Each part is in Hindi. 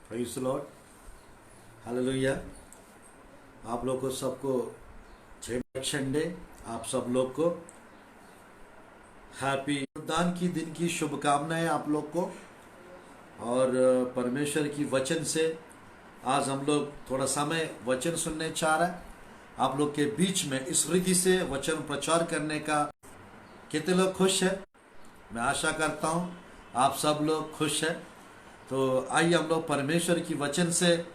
Praise the Lord, hallelujah. आप लोग को सबको जय संडे, आप सब लोग को हैप्पी दान की दिन की शुभकामनाएं आप लोग को। और परमेश्वर की वचन से आज हम लोग थोड़ा समय वचन सुनने चाह रहे हैं। आप लोग के बीच में इस रीति से वचन प्रचार करने का कितने लोग खुश है? मैं आशा करता हूँ आप सब लोग खुश हैं। तो आइए हम लोग परमेश्वर की वचन से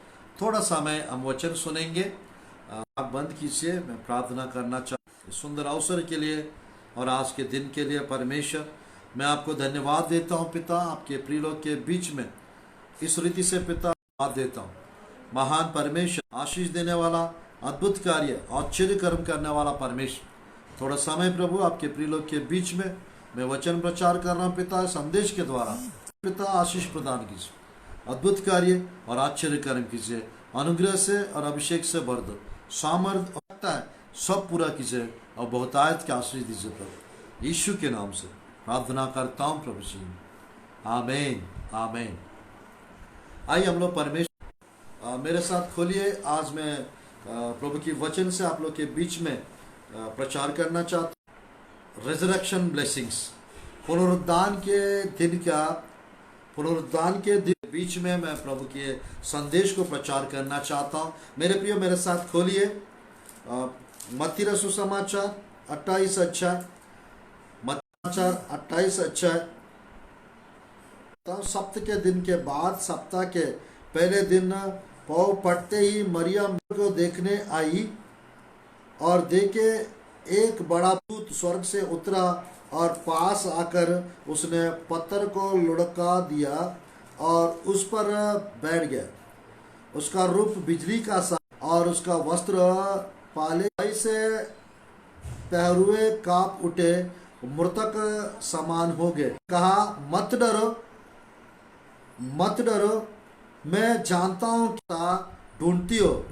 थोड़ा समय हम वचन सुनेंगे। आप बंद कीजिए, मैं प्रार्थना करना चाहता हूँ सुंदर अवसर के लिए और आज के दिन के लिए। परमेश्वर, मैं आपको धन्यवाद देता हूँ पिता, आपके प्रिय लोग के बीच में इस रीति से पिता धन्यवाद देता हूँ। महान परमेश्वर, आशीष देने वाला, अद्भुत कार्य, आश्चर्य कर्म करने वाला परमेश्वर, थोड़ा समय प्रभु आपके प्रिय लोग के बीच में मैं वचन प्रचार कर रहा हूँ पिता। संदेश के द्वारा पिता आशीष प्रदान कीजिए, अद्भुत कार्य और आश्चर्य कर्म कीजिए, अनुग्रह से और अभिषेक से भर दो, सामर्थ है सब पूरा कीजिए और बहुतायत के आशीष दीजिए प्रभु। यीशु के नाम से प्रार्थना करता हूँ प्रभु जी, आमीन आमीन। आइए हम लोग परमेश्वर मेरे साथ खोलिए। आज मैं प्रभु की वचन से आप लोग के बीच में प्रचार करना चाहता हूँ। रिजरेक्शन ब्लेसिंग्स, पुनरुद्धान के दिन बीच में मैं प्रभु के संदेश को प्रचार करना चाहता हूँ। मेरे प्रियो, मेरे साथ खोलिए मत्ती रसू समाचार 28 अध्याय, मत्ती 28 अध्याय। सप्ताह के दिन के बाद, सप्ताह के पहले दिन पौ पड़ते ही मरियम को देखने आई और देखे एक बड़ा दूत स्वर्ग से उतरा और पास आकर उसने पत्थर को लुढ़का दिया और उस पर बैठ गया। उसका रूप बिजली का सा और उसका वस्त्र पाले से पहरुए कांप उठे, मृतक समान हो गए। कहा, मत डरो, मत डरो, मैं जानता हूँ क्या ढूंढती हो।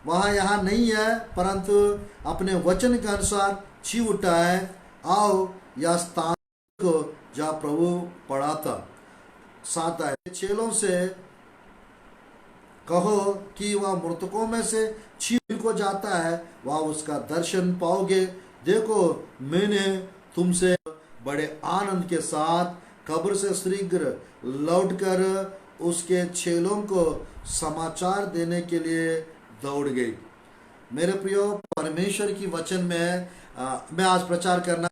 वह यहाँ नहीं है, परंतु अपने वचन के अनुसार छी उठा है। आओ या स्थान को जहाँ प्रभु पढ़ाता। 7 आए, चेलों से कहो कि वह मृतकों में से छी को जाता है, वह उसका दर्शन पाओगे। देखो, मैंने तुमसे बड़े आनंद के साथ कब्र से शीघ्र लौटकर उसके चेलों को समाचार देने के लिए दौड़ गई। मेरे प्रियो, परमेश्वर की वचन में मैं आज प्रचार करना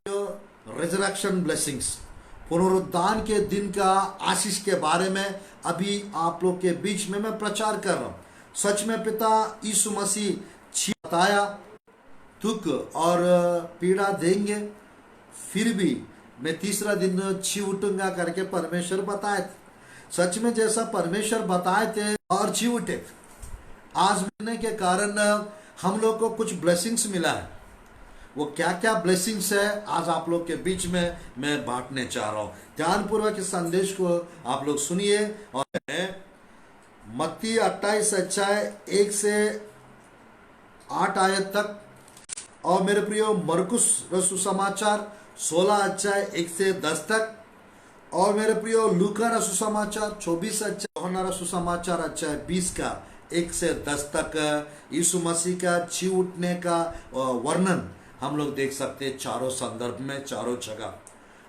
रिजरेक्शन ब्लेसिंग्स, पुनरुद्धान के दिन का आशीष के बारे में अभी आप लोग के बीच में मैं प्रचार कर रहा हूँ। सच में पिता यीशु मसीह छी बताया दुख और पीड़ा देंगे, फिर भी मैं तीसरा दिन छी उठूंगा करके परमेश्वर बताए थे। सच में जैसा परमेश्वर बताए थे और छी उठे। आज मिलने के कारण हम लोग को कुछ ब्लेसिंग्स मिला है। वो क्या क्या ब्लेसिंग्स है आज आप लोग के बीच में मैं बांटने चाह रहा हूँ। ध्यानपूर्वक इस संदेश को आप लोग सुनिए। और मत्ती 28 अध्याय 1 से 8 आयत तक, और मेरे प्रियो मरकुस रसू समाचार 16 अध्याय 1 से 10 तक, और मेरे प्रियो लूका रसू समाचार 24 अध्याय, यूहन्ना रसू समाचार अध्याय 20 का 1 से 10 तक यीशु मसीह का जी उठने का वर्णन हम लोग देख सकते हैं चारों संदर्भ में, चारों जगह।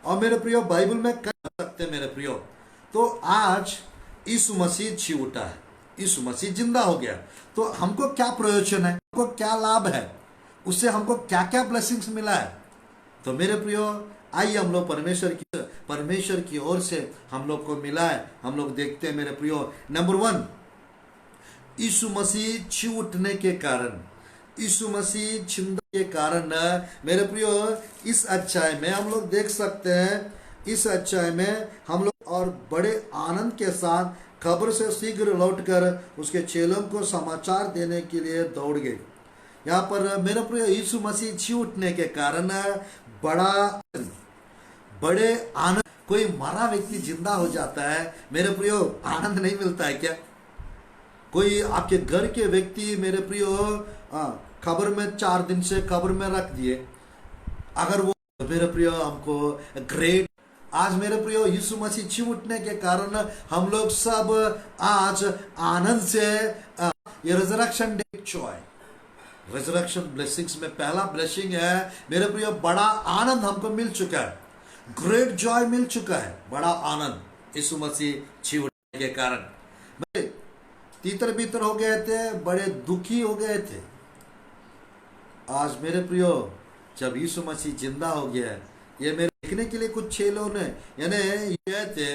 और मेरे प्रियो बाइबल में कर सकते हैं मेरे प्रियो। तो आज यीशु मसीह जी उठा है, यीशु मसीह जिंदा हो गया, तो हमको क्या प्रयोजन है, हमको क्या लाभ है, उससे हमको क्या क्या ब्लेसिंग्स मिला है। तो मेरे प्रियो, आइए हम लोग परमेश्वर की ओर से हम लोग को मिला है, हम लोग देखते हैं मेरे प्रियो। नंबर 1, यीशु मसीह जी उठने के कारण, यीशु मसीह जिंदा के कारण मेरे प्रियो इस अध्याय में हम लोग देख सकते हैं। इस अध्याय में हम लोग और बड़े आनंद के साथ कब्र से शीघ्र लौटकर उसके चेलों को समाचार देने के लिए दौड़ गए। यहाँ पर मेरे प्रियो यीशु मसीह जी उठने के कारण बड़े आनंद। कोई मरा व्यक्ति जिंदा हो जाता है, मेरे प्रियो आनंद नहीं मिलता है क्या? कोई आपके घर के व्यक्ति मेरे प्रियो खबर में 4 दिन से खबर में रख दिए, अगर वो मेरे प्रियो हमको ग्रेट आज मेरे प्रियो यीशु मसीह जी उठने के कारण हम लोग सब आज आनंद से ये resurrection day Joy, resurrection blessings में पहला ब्लेसिंग है मेरे प्रियो, बड़ा आनंद हमको मिल चुका है, ग्रेट जॉय मिल चुका है, बड़ा आनंद यीशु मसीह जी उठने के कारण। तीतर बीतर हो गए थे, बड़े दुखी हो गए थे। आज मेरे प्रियो जब यीशु मसीह जिंदा हो गया है, ये मेरे देखने के लिए कुछ चेलों ने यानी ये थे,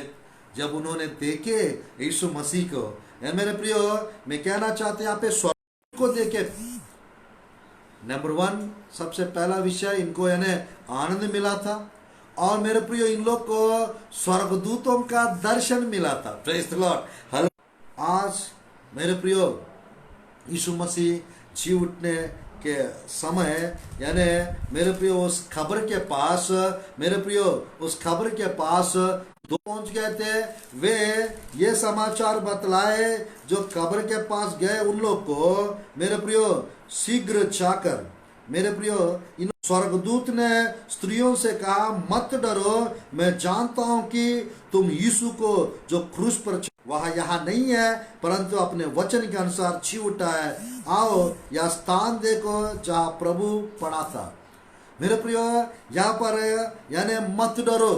जब उन्होंने देखे यीशु मसीह को, मेरे प्रियो मैं कहना चाहते यहाँ पे स्वर्ग को देखे। नंबर 1 सबसे पहला विषय, इनको यानी आनंद मिला था, और मेरे प्रियो इन लोग को स्वर्गदूतों का दर्शन मिला था। Praise the Lord. आज मेरे प्रियो यीशु मसीह जी उठने के समय यानी मेरे प्रियो उस खबर के पास, मेरे प्रियो उस खबर के पास दो पहुंच गए थे। वे ये समाचार बतलाए जो खबर के पास गए उन लोग को, मेरे प्रियो शीघ्र जाकर, मेरे प्रियो इन स्वर्गदूत ने स्त्रियों से कहा, मत डरो, मैं जानता हूं कि तुम यीशु को जो क्रूस पर वह यहाँ नहीं है, परंतु अपने वचन के अनुसार जी उठा है। आओ यह स्थान देखो जहाँ प्रभु पड़ा था। मेरे प्रियो यहाँ पर यानी मत डरो,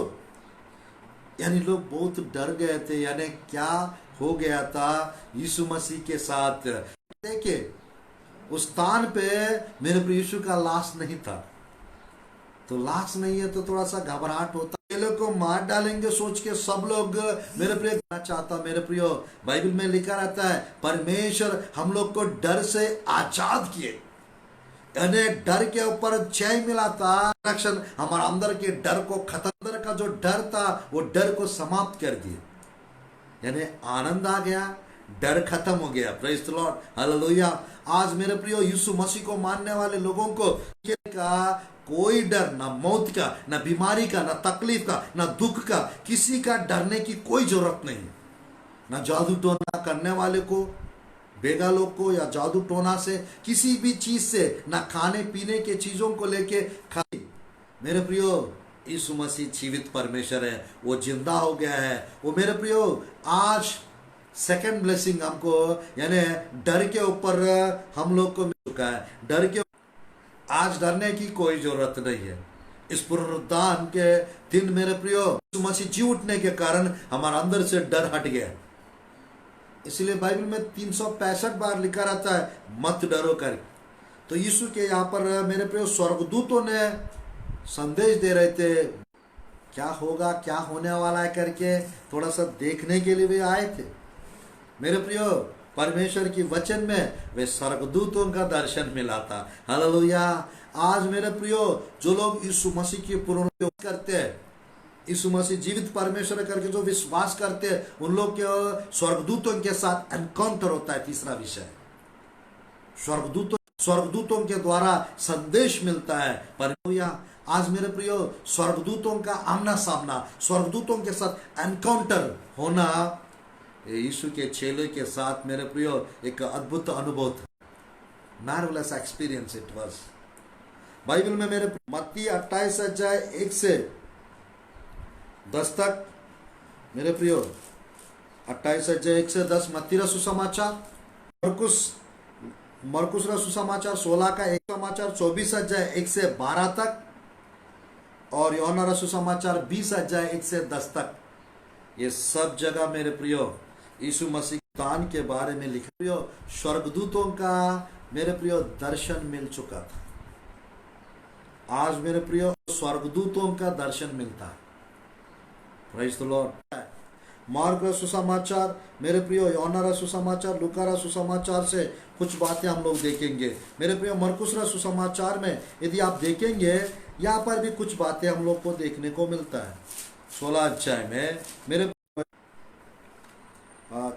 यानी लोग बहुत डर गए थे, यानी क्या हो गया था यीशु मसीह के साथ। देखिए उस स्थान पे मेरे प्रिय यीशु का लाश नहीं था, तो लाश नहीं है तो थोड़ा सा घबराहट होता, ये लोग को मार डालेंगे सोच के सब लोग मेरे प्रिय चाहता। मेरे प्रियो बाइबल में लिखा रहता है परमेश्वर हम लोग को डर से आजाद किए, यानी डर के ऊपर जय मिला था। रक्षण हमारा अंदर के डर को खत्म, अंदर का जो डर था वो डर को समाप्त कर दिए, यानी आनंद आ गया, डर खत्म हो गया। Praise the Lord, hallelujah. आज मेरे प्रियो यीशु मसीह को मानने वाले लोगों को का कोई डर, ना मौत का, ना बीमारी का, ना तकलीफ का, ना दुख का, किसी का डरने की कोई जरूरत नहीं है। ना जादू टोना करने वाले को, बेगा लोग को, या जादू टोना से, किसी भी चीज से, ना खाने पीने के चीजों को लेके खाली। मेरे प्रियो यीशु मसीह जीवित परमेश्वर है, वो जिंदा हो गया है। वो मेरे प्रियो आज सेकंड ब्लेसिंग हमको यानी डर के ऊपर हम लोग को मिल चुका है। डर के आज डरने की कोई जरूरत नहीं है। इस पुनरुत्थान के दिन मेरे प्रियो यीशु मसीह जी उठने के कारण हमारे अंदर से डर हट गया। इसलिए बाइबल में 365 बार लिखा रहता है मत डरो कर। तो यीशु के यहाँ पर मेरे प्रियो स्वर्गदूतों ने संदेश दे रहे थे, क्या होगा, क्या होने वाला है करके थोड़ा सा देखने के लिए वे आए थे। मेरे प्रियो परमेश्वर की वचन में वे स्वर्गदूतों का दर्शन मिला था। हालेलुया। आज मेरे प्रियो जो लोग यीशु मसीह की पूर्ण करते हैं, यीशु मसीह जीवित परमेश्वर करके जो विश्वास करते हैं, उन लोग के स्वर्गदूतों के साथ एनकाउंटर होता है। तीसरा विषय स्वर्गदूतों के द्वारा संदेश मिलता है। हालेलुया। आज मेरे प्रियो स्वर्गदूतों का आमना सामना, स्वर्गदूतों के साथ एनकाउंटर होना यीशु के चेले के साथ मेरे प्रियो एक अद्भुत अनुभव था। Marvellous experience it was. Bible में मेरे मत्ती 28 अध्याय 1 से 10 तक, मेरे प्रियो 28 अध्याय 1 से 10 मत्ती रा सुसमाचार, मरकुस रा सुसमाचार 16 का 1 समाचार 24 अध्याय 1 से 12 तक, और यूहन्ना रा सुसमाचार 20 अध्याय 1 से 10 तक। ये सब जगह मेरे प्रियो यीशु मसीह दान के बारे में लिखा। प्रियो स्वर्गदूतों का मेरे प्रियो दर्शन मिल चुका था। आज मेरे प्रियो स्वर्गदूतों का दर्शन मिलता है। Praise the Lord. मार्क रा सुसमाचार मेरे प्रियो, यूहन्ना रा सुसमाचार, लूका रा सुसमाचार से कुछ बातें हम लोग देखेंगे। मेरे प्रियो मरकुस रा सुसमाचार में यदि आप देखेंगे, यहाँ पर भी कुछ बातें हम लोग को देखने को मिलता है। 16 अध्याय में मेरे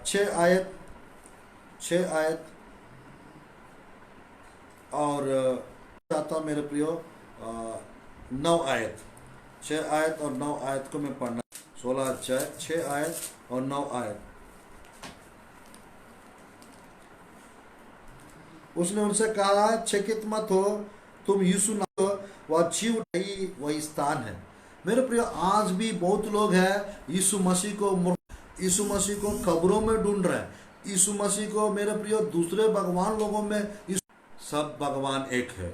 6 आयत और चाहता मेरे प्रियो 9 आयत, 6 आयत और 9 आयत को मैं पढ़ना। 16 अध्याय 6 आयत और 9 आयत। उसने उनसे कहा, चकित मत हो, तुम यीशु ना वह जी उठाई वही स्थान है। मेरे प्रिय आज भी बहुत लोग हैं यीशु मसीह को कब्रों में ढूंढ रहे हैं, यीशु मसीह को मेरे प्रिय दूसरे भगवान लोगों में। सब भगवान एक है,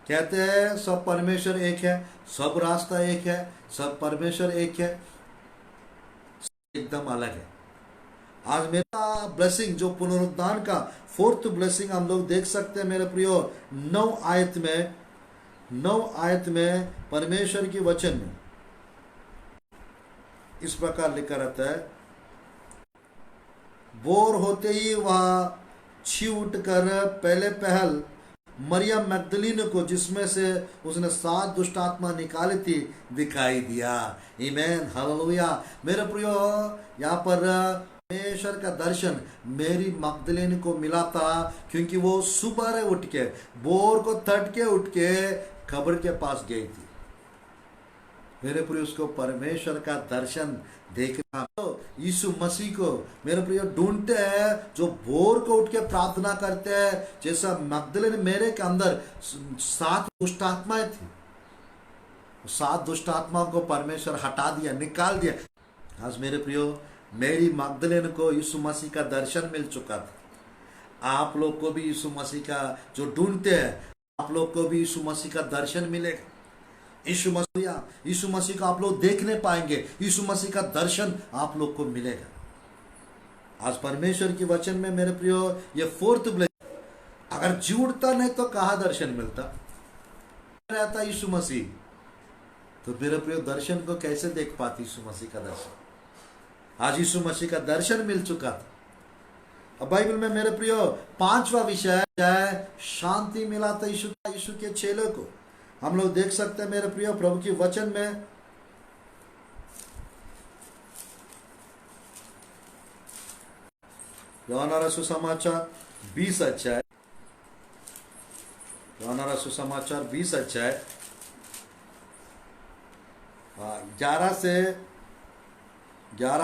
कहते हैं सब परमेश्वर एक है, सब रास्ता एक है, सब परमेश्वर एक है, एकदम अलग है। आज मेरा ब्लेसिंग जो पुनरुद्धान का 4th ब्लेसिंग हम लोग देख सकते हैं मेरे प्रियो 9 आयत में परमेश्वर की वचन में इस प्रकार लिखा रहता है, बोर होते ही वह छी उठकर पहले पहल मरियम मैगदलीन को, जिसमें से उसने 7 दुष्ट आत्मा निकाली थी, दिखाई दिया। आमीन, हालेलुया। मेरे प्रियो यहाँ पर परमेश्वर का दर्शन मेरी मगदलीन को मिला था, क्योंकि वो सुबह उठ के बोर को तट के उठ के कब्र के पास गई थी। मेरे प्रिय उसको परमेश्वर का दर्शन देखना, तो यीशु मसीह को मेरे प्रिय ढूंढते हैं जो भोर को उठ के प्रार्थना करते हैं, जैसा मगदलीन मेरे के अंदर 7 दुष्ट आत्माएं थी, 7 दुष्ट आत्माओं को परमेश्वर हटा दिया, निकाल दिया। आज मेरे प्रियो मेरी मगदलीन को यीशु मसीह का दर्शन मिल चुका था। आप लोग को भी यीशु मसीह का जो ढूंढते हैं, आप लोग को भी यीशु मसीह का दर्शन मिलेगा। यीशु मसीह को आप लोग देखने पाएंगे, यीशु मसीह का दर्शन आप लोग को मिलेगा। आज परमेश्वर की वचन में मेरे प्रियो ये 4th ब्लेसिंग, अगर जुड़ता नहीं तो कहाँ दर्शन मिलता रहता यीशु मसीह, तो मेरे प्रियो दर्शन को कैसे देख पाती यीशु मसीह का दर्शन। आज यीशु मसीह का दर्शन मिल चुका था। अब बाइबल में मेरे प्रियो 5वां विषय है शांति मिला था यीशु के चेले को। हम लोग देख सकते हैं मेरे प्रियो प्रभु की वचन में यूहन्ना सुसमाचार 20 अध्याय, यूहन्ना सुसमाचार 20 अध्याय 11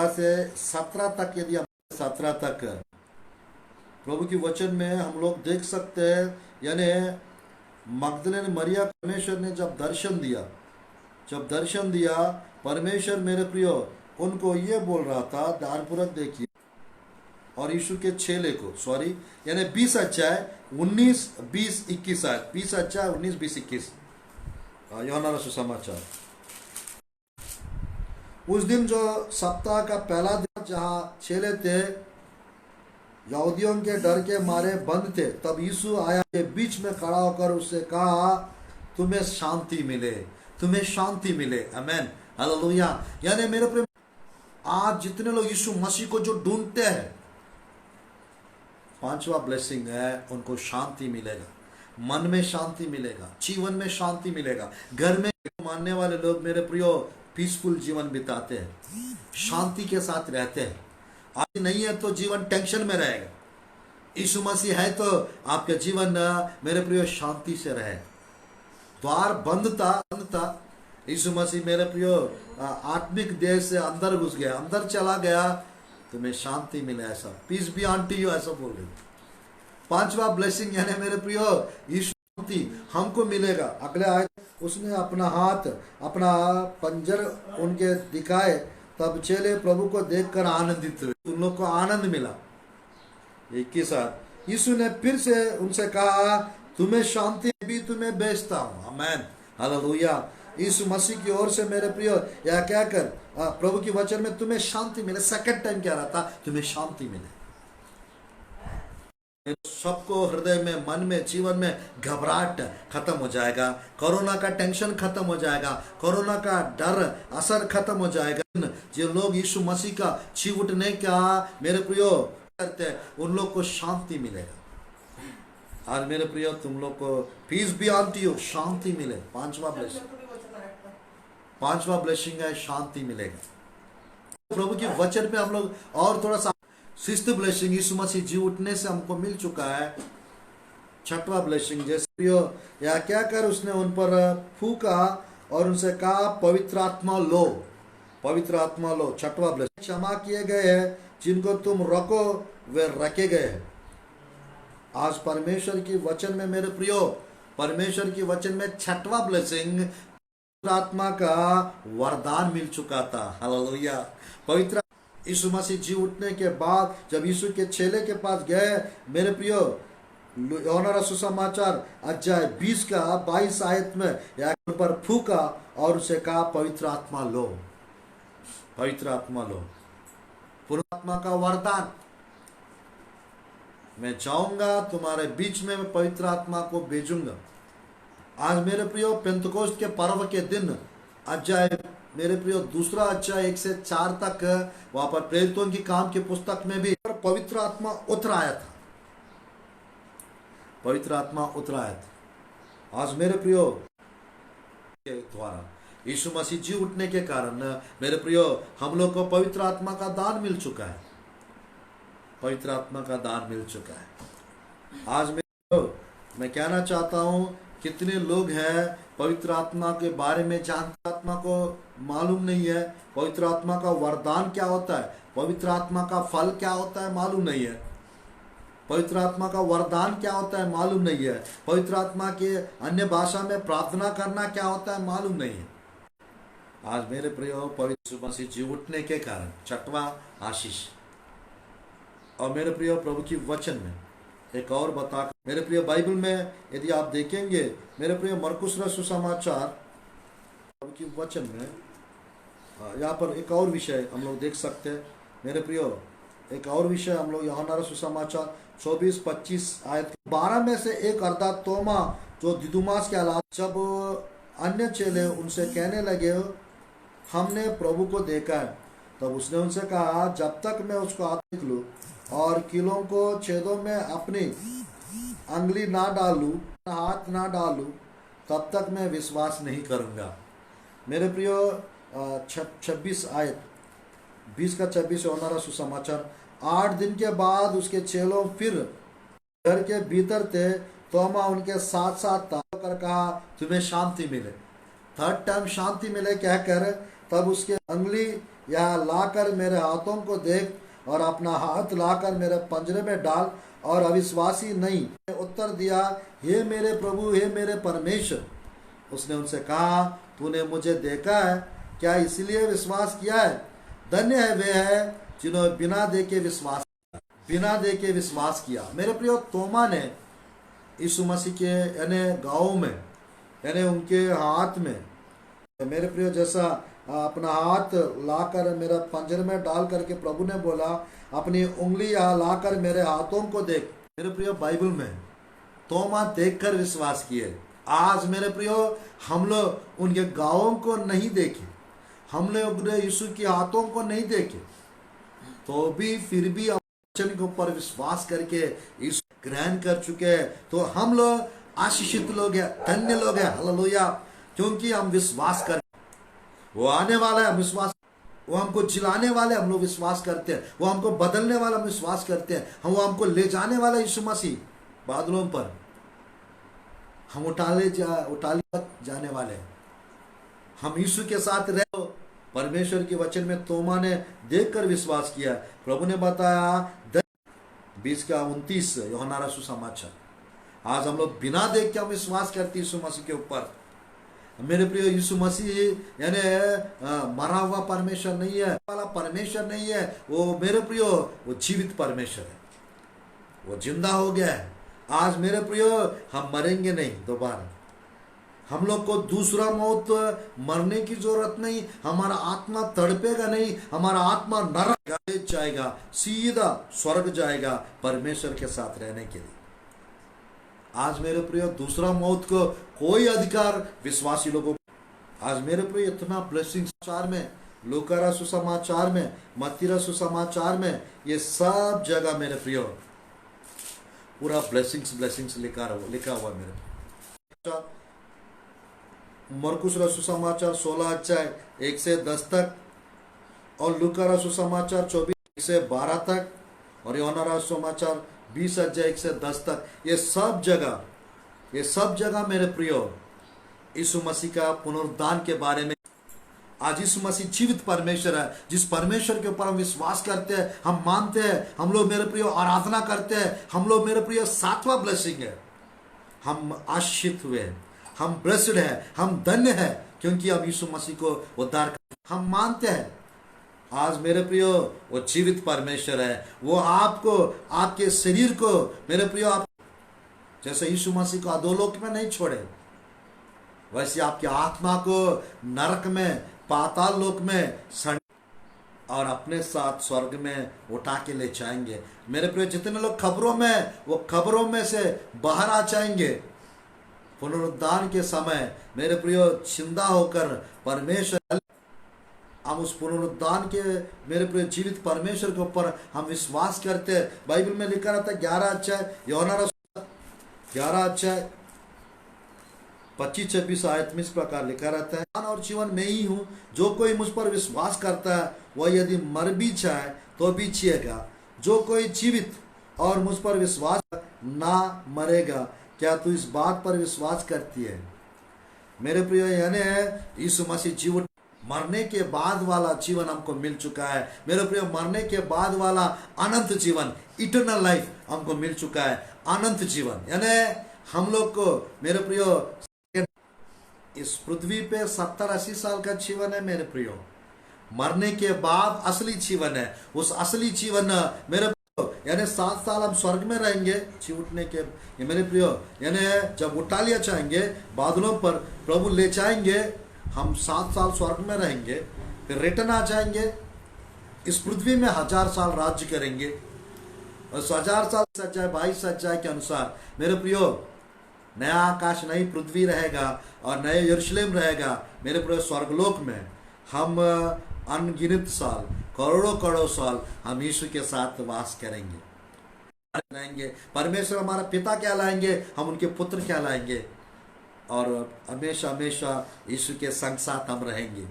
से 17 तक, यदि 17 तक प्रभु की वचन में हम लोग देख सकते हैं, यानी मगदलीन मरिया परमेश्वर ने जब दर्शन दिया परमेश्वर मेरे प्रियो उनको ये बोल रहा था, ध्यानपूर्वक देखिए, और यीशु के चेले को यानी 20 अध्याय 19 20 21 आयत, 20 अध्याय 19 20 21 यूहन्ना सुसमाचार। उस दिन जो सप्ताह का पहला दिन, जहाँ चेले थे यहूदियों के डर के मारे बंद थे, तब यीशु आया, के बीच में खड़ा होकर उससे कहा, तुम्हें शांति मिले, तुम्हें शांति मिले। आमीन, हालेलुया। यानी मेरे प्रेम, आज जितने लोग यीशु मसीह को जो ढूंढते हैं, 5वां ब्लेसिंग है उनको शांति मिलेगा, मन में शांति मिलेगा, जीवन में शांति मिलेगा। घर में मानने वाले लोग मेरे प्रियो पीसफुल जीवन बिताते हैं, शांति के साथ रहते हैं। आज नहीं है तो जीवन टेंशन में रहेगा, यीशु मसीह है तो आपका जीवन मेरे प्रियो शांति से रहे। द्वार बंद था, यीशु मसीह मेरे प्रियो आत्मिक देह से अंदर घुस गया, अंदर चला गया, तुम्हें शांति मिले, ऐसा पीस बी ऑनटू यू, ऐसा बोल रही। 5वां ब्लेसिंग यानी मेरे प्रियो यीशु शांति हमको मिलेगा। अगले आयत, उसने अपना हाथ अपना पंजर उनके दिखाए, तब चेले प्रभु को देखकर आनंदित हुए, उन लोग को आनंद मिला। 21 यीशु ने फिर से उनसे कहा, तुम्हें शांति भी तुम्हें भेजता हूँ। आमीन, हालेलुया। यीशु मसीह की ओर से मेरे प्रियो या क्या कर प्रभु की वचन में तुम्हें शांति मिले। सेकंड टाइम क्या रहा था, तुम्हें शांति मिले। सबको हृदय में, मन में, जीवन में घबराहट खत्म हो जाएगा, कोरोना का टेंशन खत्म हो जाएगा, कोरोना का डर असर खत्म हो जाएगा। जो लोग यीशु मसीह का छिवटने का मेरे प्रियो करते हैं, उन लोग को शांति मिलेगा। आज मेरे प्रियो तुम लोग को पीस बी ऑनटू यू, शांति मिले। 5वां ब्लेसिंग है शांति मिलेगा। प्रभु के वचन पे हम लोग और थोड़ा सा 6th ब्लेसिंग यीशु मसीह जी उठने से हमको मिल चुका है। 6वां ब्लेसिंग, जैसे या क्या कर उसने उन पर फूका और उनसे कहा, पवित्र आत्मा लो, पवित्र आत्मा लो। 6वां ब्लेसिंग, क्षमा किए गए हैं जिनको तुम रखो वे रखे गए हैं। आज परमेश्वर की वचन में मेरे प्रियो, परमेश्वर की वचन में 6वां ब्लेसिंग आत्मा का वरदान मिल चुका था। हालेलुया। पवित्र यीशु मसीह जी उठने के बाद जब यीशु के चेले के पास गए, मेरे प्रियो, यूहन्ना सुसमाचार अध्याय 20 का 22 आयत में उन पर फूका और उसे कहा, पवित्र आत्मा लो, पवित्र आत्मा लो। पुनः आत्मा का वरदान, मैं जाऊंगा तुम्हारे बीच में, मैं पवित्र आत्मा को भेजूंगा। आज मेरे प्रियो, पेंतकोस्त के पर्व के दिन अध्याय, मेरे प्रियो, दूसरा अध्याय 1 से 4 तक, वहां पर प्रेरितों की काम की पुस्तक में भी पवित्र आत्मा उतर आया था, पवित्र आत्मा उतर आया था। आज मेरे प्रियो, के द्वारा यीशु मसीह जी उठने के कारण मेरे प्रियो, हम लोग को पवित्र आत्मा का दान मिल चुका है, पवित्र आत्मा का दान मिल चुका है। आज मैं कहना चाहता हूं, कितने लोग हैं पवित्र आत्मा के बारे में जानते, आत्मा को मालूम नहीं है, पवित्र आत्मा का वरदान क्या होता है, पवित्र आत्मा का फल क्या होता है मालूम नहीं है, पवित्र आत्मा का वरदान क्या होता है मालूम नहीं है, पवित्र आत्मा के अन्य भाषा में प्रार्थना करना क्या होता है मालूम नहीं है। आज मेरे प्रियो, पवित्र मसीह जी उठने के कारण छठवां आशीष, और मेरे प्रियो प्रभु की वचन में एक और बता, मेरे प्रिय बाइबल में यदि आप देखेंगे, मेरे प्रिय मरकुस सुसमाचार की वचन में यहाँ पर एक और विषय हम लोग देख सकते हैं। मेरे प्रियो, एक और विषय हम लोग यूहन्ना सुसमाचार 24-25 आयत 12 में से एक, अर्थात तोमा जो दिदुमास के अलावा, जब अन्य चेले उनसे कहने लगे, हमने प्रभु को देखा है, तब उसने उनसे कहा, जब तक मैं उसको हाथ देख लूं और कीलों को छेदों में अपनी अंगुली ना डालूं, हाथ ना डालूं, तब तक मैं विश्वास नहीं करूंगा। मेरे प्रियो, 26 आयत 20 का 26 यूहन्ना सुसमाचार। 8 दिन के बाद उसके चेलों फिर घर के भीतर थे, तोमा उनके साथ साथ था, कर कहा, तुम्हें शांति मिले। थर्ड टाइम शांति मिले कहकर, तब उसके अंगुली यहाँ लाकर मेरे हाथों को देख और अपना हाथ लाकर मेरे पंजरे में डाल, और अविश्वासी नहीं। उत्तर दिया, हे मेरे प्रभु, हे मेरे परमेश्वर। उसने उनसे कहा, तूने मुझे देखा है, क्या इसलिए विश्वास किया है? धन्य है वे है जिन्होंने बिना देखे विश्वास किया। मेरे प्रियो, तोमा ने यीशु मसीह के यानी गाँव में, यानी उनके हाथ में, मेरे प्रियो, जैसा अपना हाथ लाकर मेरा पंजरे में डाल करके प्रभु ने बोला, अपनी उंगली यहाँ लाकर मेरे हाथों को देख। मेरे प्रियो, बाइबल में तोमा देखकर विश्वास किए। आज मेरे प्रियो, हम लोग उनके गाँवों को नहीं देखे, हम लोग यीशु के हाथों को नहीं देखे, तो भी फिर भी वचन के ऊपर विश्वास करके यीशु ग्रहण कर चुके हैं। तो हम लोग आशीषित लोग हैं, धन्य लोग हैं। हालेलुया। क्योंकि हम विश्वास कर, वो आने वाला है, विश्वास, वो हमको जिलाने वाले, हम लोग विश्वास करते हैं, वो हमको बदलने वाला, हम विश्वास करते हैं, वो हमको ले जाने वाला यीशु मसीह बादलों पर हम उठाले जाने वाले, हम यीशु के साथ रहे। परमेश्वर के वचन में तोमा ने देखकर विश्वास किया। प्रभु ने बताया 20 का 29 यूहन्ना सुसमाचार। आज हम लोग बिना देख के हम विश्वास करते यीशु मसीह के ऊपर। मेरे प्रिय, यीशु मसीह यानी मरा हुआ परमेश्वर नहीं है, वाला परमेश्वर नहीं है, वो मेरे प्रियो, वो जीवित परमेश्वर है, वो जिंदा हो गया है। आज मेरे प्रियो, हम मरेंगे नहीं दोबारा, हम लोग को दूसरा मौत मरने की जरूरत नहीं, हमारा आत्मा तड़पेगा नहीं, हमारा आत्मा नरक जाएगा, सीधा स्वर्ग जाएगा परमेश्वर के साथ रहने के लिए। आज मेरे प्रियो, दूसरा मौत को कोई अधिकार विश्वासी लोगों। आज मेरे प्रियो, इतना ब्लेसिंग समाचार में, लूका सुसमाचार में, मत्ती सुसमाचार में, ये सब जगह मेरे प्रियो पूरा ब्लेसिंग्स लिखा हुआ मेरे। मरकुस सुसमाचार 16 अध्याय 1 से 10 तक, और लूका सुसमाचार 24 1 से 12 तक, और यूहन्ना सुसमाचार 20 अध्याय 1 से 10 तक। ये सब जगह मेरे प्रियो, यीशु मसीह का पुनरुद्धान के बारे में। आज यीशु मसीह जीवित परमेश्वर है, जिस परमेश्वर के ऊपर हम विश्वास करते हैं, हम मानते हैं, हम लोग मेरे प्रियो आराधना करते हैं, हम लोग मेरे प्रियो सातवां ब्लेसिंग है। हम आशीषित हुए, हम ब्लेस्ड है, हम धन्य है, क्योंकि हम यीशु मसीह को उद्धार हम मानते हैं। आज मेरे प्रियो वो जीवित परमेश्वर है, वो आपको, आपके शरीर को मेरे प्रियो, आप जैसे यीशु मसीह को अधोलोक में नहीं छोड़े, वैसे आपकी आत्मा को नरक में, पाताल लोक में और अपने साथ स्वर्ग में उठा के ले जाएंगे। मेरे प्रिय, जितने लोग खबरों में, वो खबरों में से बाहर आ जाएंगे पुनरुद्धान के समय। मेरे प्रियो, जिंदा होकर परमेश्वर, हम उस पुनरुद्धान के मेरे प्रिय जीवित परमेश्वर के ऊपर हम विश्वास करते हैं। बाइबल में लिखा रहता है 11 अध्याय, यूहन्ना 11 अध्याय 25-26 आयत में इस प्रकार लिखा रहता है, और जीवन में ही हूँ, जो कोई मुझ पर विश्वास करता है वह यदि मर भी जाए तो भी जिएगा। जो कोई जीवित और मुझ पर विश्वास ना मरेगा। क्या तू इस बात पर विश्वास करती है? मेरे प्रिय, यानी यीशु मसीह जीवन, मरने के बाद वाला जीवन हमको मिल चुका है। मेरे प्रिय, मरने के बाद वाला अनंत जीवन, इटर्नल लाइफ हमको मिल चुका है। अनंत जीवन यानी हम लोग को मेरे प्रियो इस पृथ्वी पे 70-80 साल का जीवन है मेरे प्रियो। मरने के बाद असली जीवन है। उस असली जीवन मेरे प्रियो यानी 7 साल हम स्वर्ग में रहेंगे जी उठने के, ये मेरे प्रियो, यानी जब उठा लिया जाएंगे बादलों पर, प्रभु ले जाएंगे, हम 7 साल स्वर्ग में रहेंगे, फिर रिटर्न आ जाएंगे। इस पृथ्वी में 1000 साल राज्य करेंगे और 1000 साल सच्चाई 22 अध्याय के अनुसार मेरे प्रियो नया आकाश, नई पृथ्वी रहेगा और नए यरूशलेम रहेगा। मेरे प्रिय, स्वर्गलोक में हम अनगिनत साल, करोड़ों करोड़ों साल हम यीशु के साथ वास करेंगे। परमेश्वर हमारा पिता कहलाएंगे, हम उनके पुत्र कहलाएंगे और हमेशा हमेशा यीशु के संग साथ हम रहेंगे।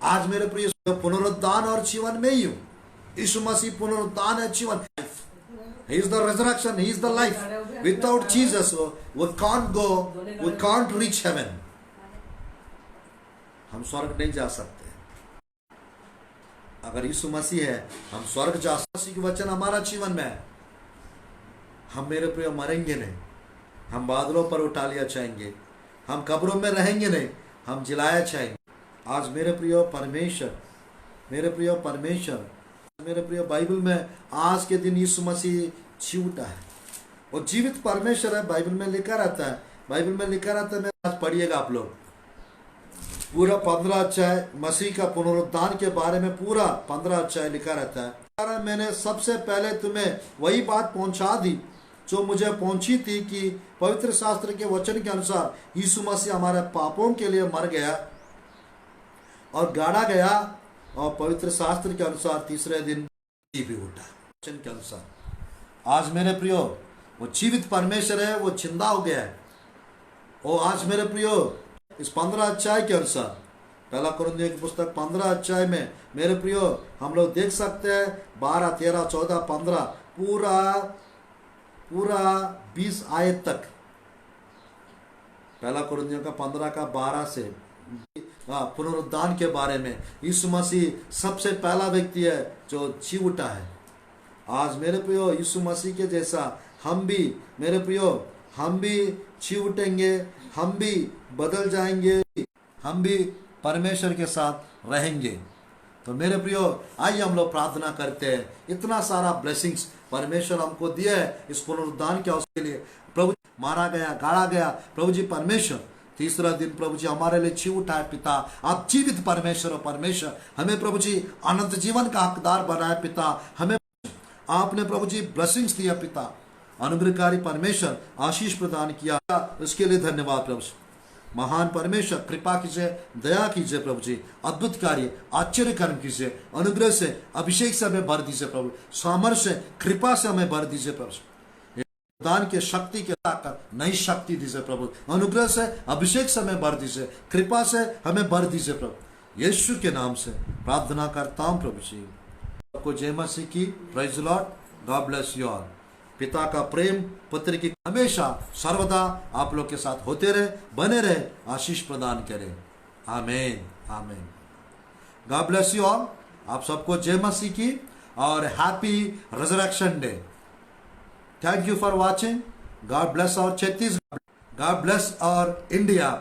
आज मेरे प्रिय, पुनरुद्धान और जीवन में ही हूँ। यीशु मसीह पुनरुद्धान है, जीवन। He is the resurrection, He is the life. Without Jesus, we can't go, we can't reach heaven. हम स्वर्ग नहीं जा सकते। अगर यीशु मसीह है, हम स्वर्ग जा सकते। मसीह के वचन हमारा जीवन में है। हम मेरे प्रिय मरेंगे नहीं, हम बादलों पर उठा लिया जाएंगे, हम कब्रों में रहेंगे नहीं, हम जिलाया जाएंगे। आज मेरे प्रिय परमेश्वर, मेरे प्रिय परमेश्वर, मेरे प्रिय, बाइबल में आज के दिन यीशु मसीह जी उठा है और जीवित परमेश्वर है। बाइबल में लिखा रहता है, बाइबल में लिखा रहता है, मैं आज पढ़िएगा आप लोग पूरा 15 अध्याय मसीह का पुनरुद्धान के बारे में, पूरा 15 अध्याय लिखा रहता है। मैंने सबसे पहले तुम्हें वही बात पहुंचा दी जो मुझे पहुंची थी कि पवित्र शास्त्र के वचन के अनुसार यीशु मसीह हमारे पापों के लिए मर गया और गाड़ा गया और पवित्र शास्त्र के अनुसार तीसरे दिन भी उठा। वचन के अनुसार आज मेरे प्रियो, वो जीवित परमेश्वर है, वो जिंदा हो गया है। और आज मेरे प्रियो, इस 15 अध्याय के अनुसार, पहला कुरिन्थियों की पुस्तक 15 अध्याय में मेरे प्रियो हम लोग देख सकते हैं 12, 13, 14, 15 पूरा 20 आयत तक। पहला कुरिन्थियों का 15 का 12 से पुनरुद्धान के बारे में। यीशु मसीह सबसे पहला व्यक्ति है जो जी उठा है। आज मेरे प्रियो, यीशु मसीह के जैसा हम भी, मेरे प्रियो, हम भी जी उठेंगे, हम भी बदल जाएंगे, हम भी परमेश्वर के साथ रहेंगे। तो मेरे प्रियो, आइए हम लोग प्रार्थना करते हैं। इतना सारा ब्लेसिंग्स परमेश्वर हमको दिया है इस पुनरुद्धान के अवसर के लिए। प्रभु मारा गया, गाड़ा गया, प्रभु जी परमेश्वर तीसरा दिन प्रभु जी हमारे लिए जी उठा है। पिता, आप जीवित परमेश्वर हो। परमेश्वर हमें प्रभु जी अनंत जीवन का हकदार बनाया। पिता, हमें आपने प्रभु जी ब्लेसिंग्स दिया। पिता, अनुग्रहकारी परमेश्वर आशीष प्रदान किया, उसके लिए धन्यवाद प्रभु। महान परमेश्वर कृपा कीजिए, दया कीजिए प्रभु जी, अद्भुत कार्य आश्चर्य कर्म कीजिए, अनुग्रह से अभिषेक से हमें भर दीजिए प्रभु, सामर्थ्य से कृपा से हमें भर दीजिए प्रभु, दान के शक्ति के ताकत नई शक्ति दीजिए प्रभु, अनुग्रह से अभिषेक से हमें भर दीजिए, कृपा से हमें भर दीजिए प्रभु। यीशु के नाम से प्रार्थना करता हूँ प्रभु जी। आपको जय मसीह की। Praise the Lord. God bless you all. पिता का प्रेम, पुत्र की हमेशा सर्वदा आप लोग के साथ होते रहे, बने रहे, आशीष प्रदान करे। आमीन, आमीन। God bless you all. आप सबको जय मसीह की और happy resurrection day. Thank you for watching. God bless our Chhattisgarh. God bless our India.